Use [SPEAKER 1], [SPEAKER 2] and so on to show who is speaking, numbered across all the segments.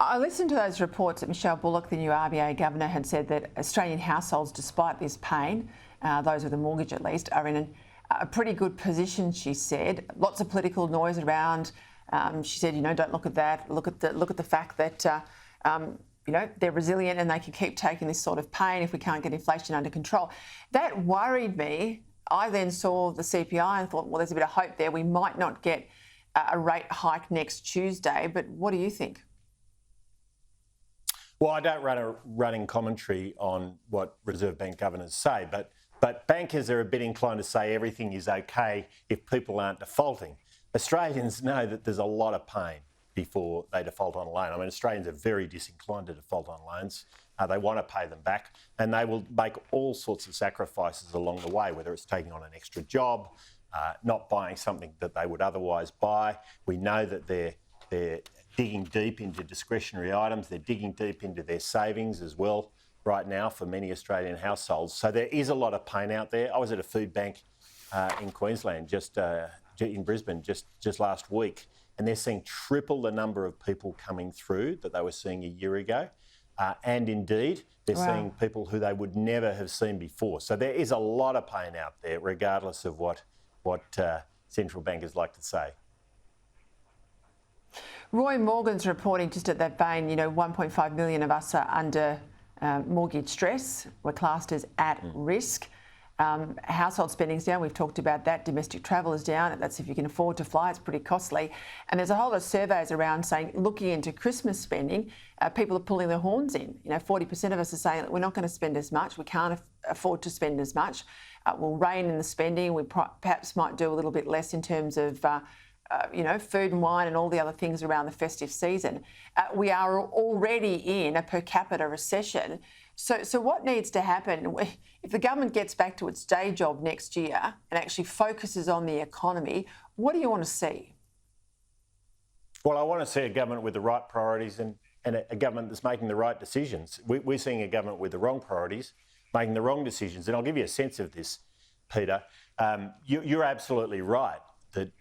[SPEAKER 1] I listened to those reports that Michelle Bullock, the new RBA governor, had said that Australian households, despite this pain, those with a mortgage at least, are in a pretty good position, she said. Lots of political noise around. She said, don't look at that. Look at the fact that, they're resilient and they can keep taking this sort of pain if we can't get inflation under control. That worried me. I then saw the CPI and thought, well, there's a bit of hope there. We might not get a rate hike next Tuesday, but what do you think?
[SPEAKER 2] Well, I don't run a running commentary on what Reserve Bank governors say, but bankers are a bit inclined to say everything is okay if people aren't defaulting. Australians know that there's a lot of pain before they default on a loan. I mean, Australians are very disinclined to default on loans. They want to pay them back, and they will make all sorts of sacrifices along the way, whether it's taking on an extra job, not buying something that they would otherwise buy. We know that they're digging deep into discretionary items. They're digging deep into their savings as well right now for many Australian households. So there is a lot of pain out there. I was at a food bank in Queensland, in Brisbane, just last week, and they're seeing triple the number of people coming through that they were seeing a year ago. And indeed, they're seeing people who they would never have seen before. So there is a lot of pain out there, regardless of what central bankers like to say.
[SPEAKER 1] Roy Morgan's reporting just at that vein, 1.5 million of us are under mortgage stress. We're classed as at risk. Household spending's down. We've talked about that. Domestic travel is down. That's if you can afford to fly. It's pretty costly. And there's a whole lot of surveys around saying, looking into Christmas spending, people are pulling their horns in. 40% of us are saying that we're not going to spend as much. We can't afford to spend as much. We'll rein in the spending. We perhaps might do a little bit less in terms of food and wine and all the other things around the festive season. We are already in a per capita recession. So what needs to happen if the government gets back to its day job next year and actually focuses on the economy? What do you want to see?
[SPEAKER 2] Well, I want to see a government with the right priorities and a government that's making the right decisions. We're seeing a government with the wrong priorities, making the wrong decisions. And I'll give you a sense of this, Peter. You're absolutely right that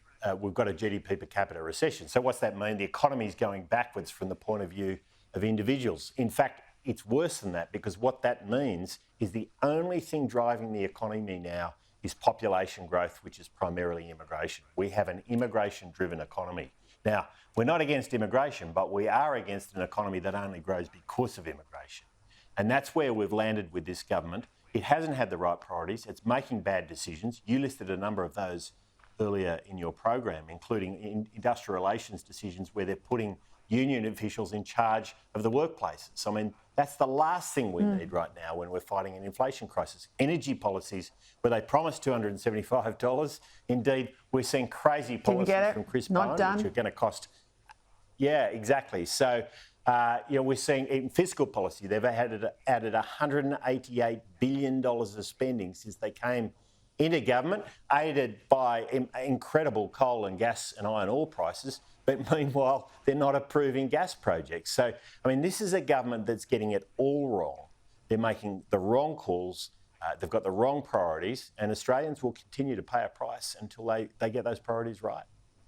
[SPEAKER 2] we've got a GDP per capita recession. So what's that mean? The economy is going backwards from the point of view of individuals. In fact, it's worse than that, because what that means is the only thing driving the economy now is population growth, which is primarily immigration. We have an immigration-driven economy. Now, we're not against immigration, but we are against an economy that only grows because of immigration. And that's where we've landed with this government. It hasn't had the right priorities. It's making bad decisions. You listed a number of those earlier in your program, including industrial relations decisions where they're putting union officials in charge of the workplaces. I mean, that's the last thing we need right now when we're fighting an inflation crisis. Energy policies where they promised $275. Indeed, we're seeing crazy policies from Chris Bowen, which are going to cost... Yeah, exactly. So, we're seeing in fiscal policy, they've added $188 billion of spending since they came into government, aided by incredible coal and gas and iron ore prices, but meanwhile, they're not approving gas projects. So, I mean, this is a government that's getting it all wrong. They're making the wrong calls, they've got the wrong priorities, and Australians will continue to pay a price until they get those priorities right.